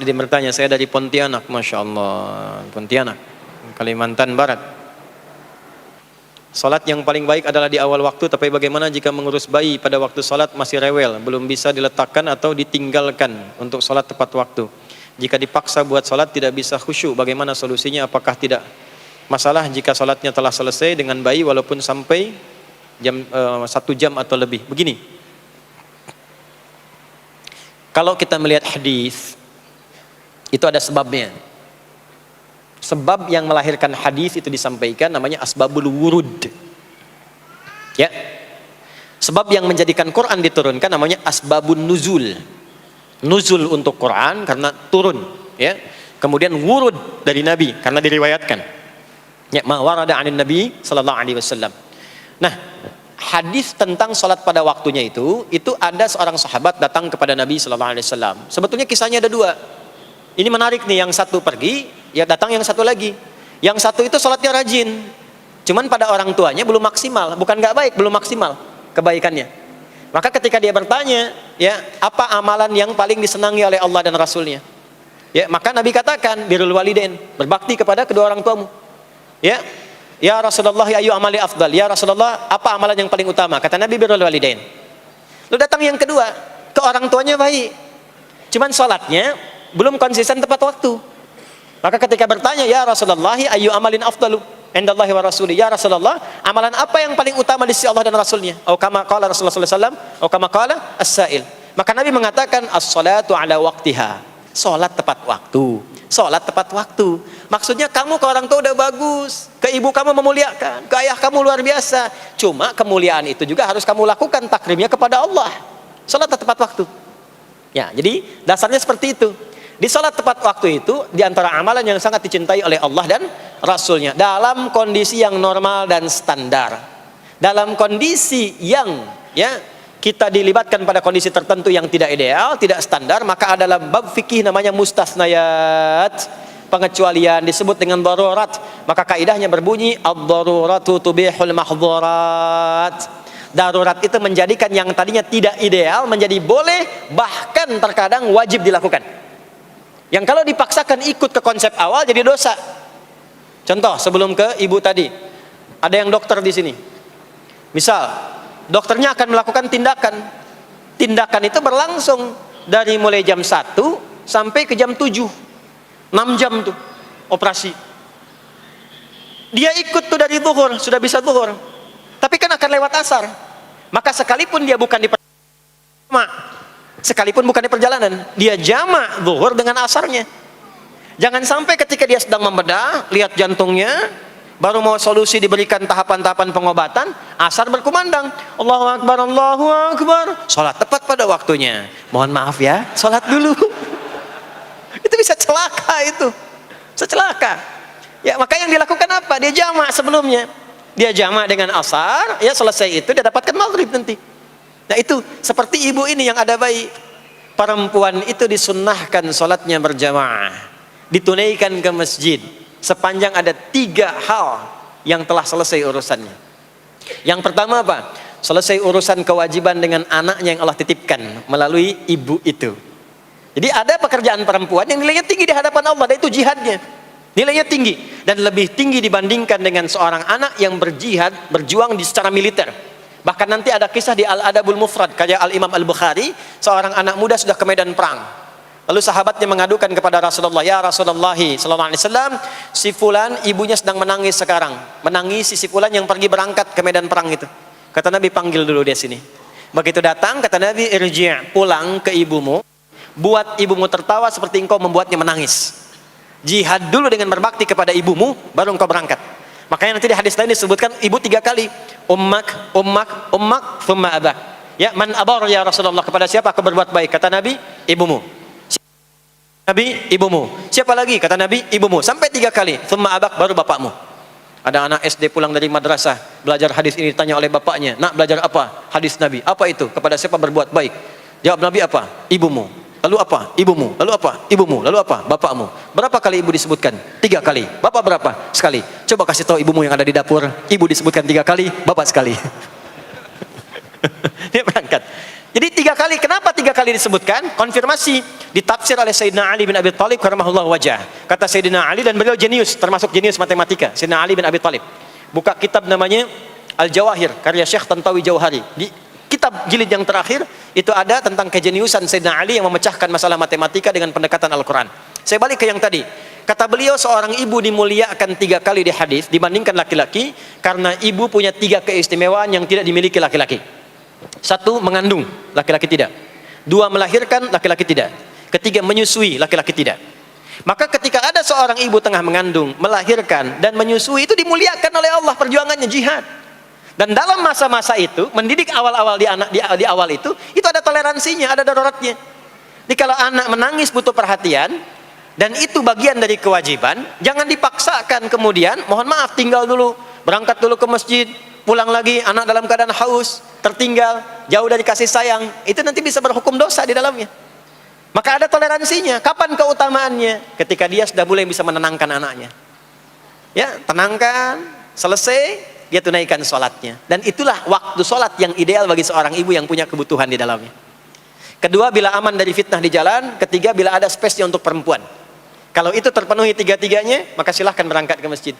Jadi bertanya, saya dari Pontianak, Masya Allah, Pontianak, Kalimantan Barat. Salat yang paling baik adalah di awal waktu, tapi bagaimana jika mengurus bayi pada waktu salat masih rewel, belum bisa diletakkan atau ditinggalkan untuk salat tepat waktu? Jika dipaksa buat salat tidak bisa khusyuk, bagaimana solusinya? Apakah tidak masalah jika salatnya telah selesai dengan bayi walaupun sampai 1 jam atau lebih? Begini, kalau kita melihat hadis, itu ada sebabnya. Sebab yang melahirkan hadis itu disampaikan namanya asbabul wurud. Ya. Sebab yang menjadikan Quran diturunkan namanya asbabun nuzul. Nuzul untuk Quran karena turun, ya. Kemudian wurud dari Nabi karena diriwayatkan. Ya, ma warada 'anin Nabi sallallahu alaihi wasallam. Nah, hadis tentang salat pada waktunya itu ada seorang sahabat datang kepada Nabi sallallahu alaihi wasallam. Sebetulnya kisahnya ada 2. Ini menarik nih, yang satu pergi, ya datang yang satu lagi. Yang satu itu sholatnya rajin, cuman pada orang tuanya belum maksimal, bukan nggak baik, belum maksimal kebaikannya. Maka ketika dia bertanya, ya apa amalan yang paling disenangi oleh Allah dan Rasulnya? Ya maka Nabi katakan birrul walidain, berbakti kepada kedua orang tuamu. Ya Rasulullah, ya ayu amali afdal. Ya Rasulullah, apa amalan yang paling utama? Kata Nabi birrul walidain. Lalu datang yang kedua, ke orang tuanya baik, cuman sholatnya belum konsisten tepat waktu. Maka ketika bertanya, ya Rasulullah, ayu amalin afdalu indallahi wa rasuli, ya Rasulullah, amalan apa yang paling utama di sisi Allah dan Rasulnya? Atau kama qala Rasulullah sallallahu alaihi wasallam, atau kama qala as-sa'il. Maka Nabi mengatakan as-salatu ala waqtiha, salat tepat waktu. Salat tepat waktu. Maksudnya kamu ke orang tua udah bagus, ke ibu kamu memuliakan, ke ayah kamu luar biasa. Cuma kemuliaan itu juga harus kamu lakukan takrimnya kepada Allah. Salat tepat waktu. Ya, jadi dasarnya seperti itu. Di salat tepat waktu itu diantara amalan yang sangat dicintai oleh Allah dan Rasulnya dalam kondisi yang normal dan standar. Dalam kondisi yang kita dilibatkan pada kondisi tertentu yang tidak ideal, tidak standar, maka adalah bab fikih namanya mustasnayat, pengecualian disebut dengan darurat. Maka kaidahnya berbunyi ad-daruratu tubihul mahdzurat. Darurat itu menjadikan yang tadinya tidak ideal menjadi boleh, bahkan terkadang wajib dilakukan. Yang kalau dipaksakan ikut ke konsep awal jadi dosa. Contoh, sebelum ke ibu tadi, ada yang dokter di sini. Misal, dokternya akan melakukan tindakan. Tindakan itu berlangsung dari mulai jam 1 sampai ke jam 7. 6 jam tuh operasi. Dia ikut tuh dari zuhur, sudah bisa zuhur. Tapi kan akan lewat asar. Maka sekalipun dia bukan di sekalipun bukan di perjalanan, dia jamak zuhur dengan asarnya. Jangan sampai ketika dia sedang membedah, lihat jantungnya, baru mau solusi diberikan tahapan-tahapan pengobatan, asar berkumandang, Allahu Akbar, Allahu Akbar, sholat tepat pada waktunya. Mohon maaf ya, sholat dulu. Itu bisa celaka itu, secelaka. Ya maka yang dilakukan apa? Dia jamak sebelumnya, dia jamak dengan asar, ya selesai itu dia dapatkan maghrib nanti. Nah itu seperti ibu ini yang ada bayi, perempuan itu disunnahkan sholatnya berjamaah, ditunaikan ke masjid sepanjang ada 3 hal yang telah selesai urusannya. Yang pertama apa? Selesai urusan kewajiban dengan anaknya yang Allah titipkan melalui ibu itu. Jadi ada pekerjaan perempuan yang nilainya tinggi di hadapan Allah, dan itu jihadnya. Nilainya tinggi dan lebih tinggi dibandingkan dengan seorang anak yang berjihad, berjuang di secara militer. Bahkan nanti ada kisah di Al-Adabul Mufrad karya Al-Imam Al-Bukhari, seorang anak muda sudah ke medan perang. Lalu sahabatnya mengadukan kepada Rasulullah, ya Rasulullah sallallahu alaihi wasallam, si fulan ibunya sedang menangis sekarang, menangis si fulan yang pergi berangkat ke medan perang itu. Kata Nabi, panggil dulu dia sini. Begitu datang, kata Nabi, irji', pulang ke ibumu, buat ibumu tertawa seperti engkau membuatnya menangis. Jihad dulu dengan berbakti kepada ibumu, baru engkau berangkat. Makanya nanti di hadis lain disebutkan ibu 3 kali, ummak, ummak, ummak, thumma abak. Ya, man abar ya Rasulullah, kepada siapa aku berbuat baik? Kata Nabi, ibumu. Nabi, ibumu. Siapa lagi? Kata Nabi, ibumu. Sampai 3 kali, thumma abak, baru bapakmu. Ada anak SD pulang dari madrasah, belajar hadis ini, ditanya oleh bapaknya, nak belajar apa? Hadis Nabi. Apa itu? Kepada siapa berbuat baik? Jawab Nabi apa? Ibumu. Lalu apa? Ibumu. Lalu apa? Ibumu. Lalu apa? Bapakmu. Berapa kali ibu disebutkan? 3 kali. Bapak berapa? Sekali. Coba kasih tahu ibumu yang ada di dapur, ibu disebutkan 3 kali, bapak sekali. Dia berangkat. Jadi 3 kali, kenapa 3 kali disebutkan? Konfirmasi ditafsir oleh Sayyidina Ali bin Abi Thalib karamahullah wajah. Kata Sayyidina Ali, dan beliau jenius, termasuk jenius matematika. Sayyidina Ali bin Abi Thalib buka kitab namanya Al-Jawahir, karya Syekh Tantawi Jauhari. Di kitab jilid yang terakhir itu ada tentang kejeniusan Sayyidina Ali yang memecahkan masalah matematika dengan pendekatan Al-Quran. Saya balik ke yang tadi. Kata beliau, seorang ibu dimuliakan 3 kali di hadis dibandingkan laki-laki karena ibu punya 3 keistimewaan yang tidak dimiliki laki-laki. 1, mengandung, laki-laki tidak. 2, melahirkan, laki-laki tidak. 3, menyusui, laki-laki tidak. Maka ketika ada seorang ibu tengah mengandung, melahirkan, dan menyusui, itu dimuliakan oleh Allah, perjuangannya jihad. Dan dalam masa-masa itu, mendidik awal-awal di awal itu ada toleransinya, ada daruratnya. Jadi kalau anak menangis butuh perhatian, dan itu bagian dari kewajiban, jangan dipaksakan kemudian, mohon maaf, tinggal dulu, berangkat dulu ke masjid, pulang lagi, anak dalam keadaan haus, tertinggal, jauh dari kasih sayang, itu nanti bisa berhukum dosa di dalamnya. Maka ada toleransinya. Kapan keutamaannya? Ketika dia sudah mulai bisa menenangkan anaknya. Ya, tenangkan, selesai, dia tunaikan sholatnya. Dan itulah waktu sholat yang ideal bagi seorang ibu yang punya kebutuhan di dalamnya. Kedua, bila aman dari fitnah di jalan. Ketiga, bila ada space-nya untuk perempuan. Kalau itu terpenuhi 3-tiganya, maka silahkan berangkat ke masjid.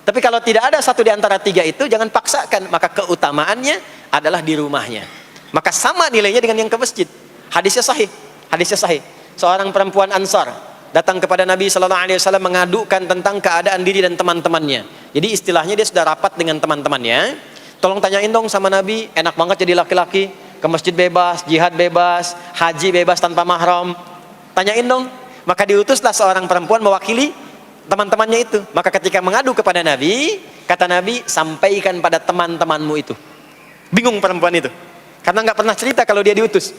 Tapi kalau tidak ada satu di antara 3 itu, jangan paksakan. Maka keutamaannya adalah di rumahnya. Maka sama nilainya dengan yang ke masjid. Hadisnya sahih. Hadisnya sahih. Seorang perempuan Ansar datang kepada Nabi SAW mengadukan tentang keadaan diri dan teman-temannya. Jadi istilahnya dia sudah rapat dengan teman-temannya. Tolong tanyain dong sama Nabi, enak banget jadi laki-laki, ke masjid bebas, jihad bebas, haji bebas tanpa mahram. Tanyain dong. Maka diutuslah seorang perempuan mewakili teman-temannya itu. Maka ketika mengadu kepada Nabi, kata Nabi, sampaikan pada teman-temanmu itu. Bingung perempuan itu, karena nggak pernah cerita kalau dia diutus.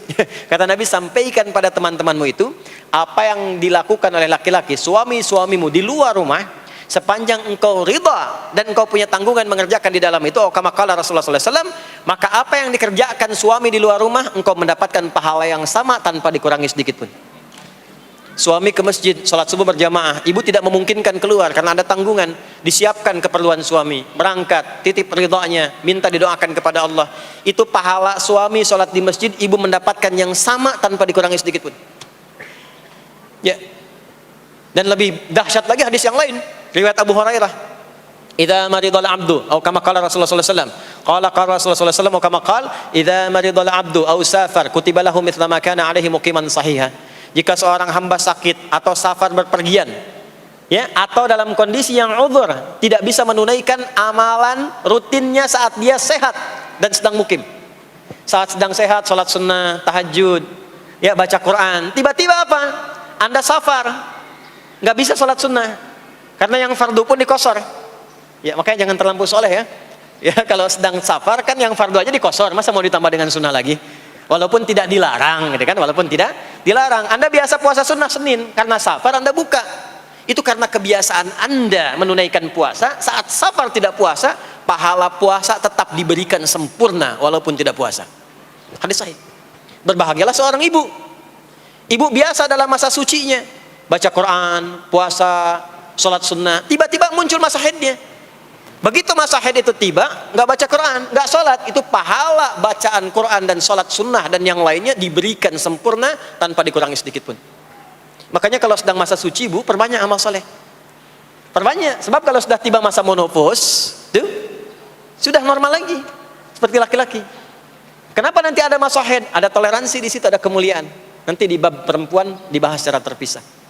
Kata Nabi, sampaikan pada teman-temanmu itu apa yang dilakukan oleh laki-laki, suami-suamimu di luar rumah, sepanjang engkau ridha dan engkau punya tanggungan mengerjakan di dalam itu. Kama qala Rasulullah SAW, maka apa yang dikerjakan suami di luar rumah, engkau mendapatkan pahala yang sama tanpa dikurangi sedikit pun. Suami ke masjid, sholat subuh berjamaah, ibu tidak memungkinkan keluar karena ada tanggungan, disiapkan keperluan suami, berangkat, titip ridhonya, minta didoakan kepada Allah. Itu pahala suami sholat di masjid, ibu mendapatkan yang sama tanpa dikurangi sedikit pun. Ya. Dan lebih dahsyat lagi hadis yang lain, riwayat Abu Hurairah. Idza maridal abdu, atau kama qala Rasulullah sallallahu alaihi wasallam. Qala Rasulullah sallallahu alaihi wasallam, kama qala, idza maridal abdu aw safar, kutiba lahu mithla ma kana alaihi muqiman sahiha. Jika seorang hamba sakit atau safar berpergian, ya, atau dalam kondisi yang uzur, tidak bisa menunaikan amalan rutinnya saat dia sehat dan sedang mukim. Saat sedang sehat, sholat sunnah, tahajud, ya, baca Quran. Tiba-tiba apa? Anda safar, nggak bisa sholat sunnah, karena yang fardu pun dikosor. Ya, makanya jangan terlampau soleh ya. Ya, kalau sedang safar kan yang fardu aja dikosor, masa mau ditambah dengan sunnah lagi? Walaupun tidak dilarang, gitu kan? Walaupun tidak dilarang. Anda biasa puasa sunnah Senin, karena safar Anda buka. Itu karena kebiasaan Anda menunaikan puasa. Saat safar tidak puasa, pahala puasa tetap diberikan sempurna walaupun tidak puasa. Hadis sahih. Berbahagialah seorang ibu. Ibu biasa dalam masa sucinya, baca Quran, puasa, sholat sunnah. Tiba-tiba muncul masa haidnya. Begitu masa haid itu tiba, nggak baca Quran, nggak sholat, itu pahala bacaan Quran dan sholat sunnah dan yang lainnya diberikan sempurna tanpa dikurangi sedikit pun. Makanya kalau sedang masa suci, bu, perbanyak amal soleh. Perbanyak, sebab kalau sudah tiba masa menopause, tuh sudah normal lagi, seperti laki-laki. Kenapa nanti ada masa haid? Ada toleransi di situ, ada kemuliaan. Nanti di bab perempuan dibahas secara terpisah.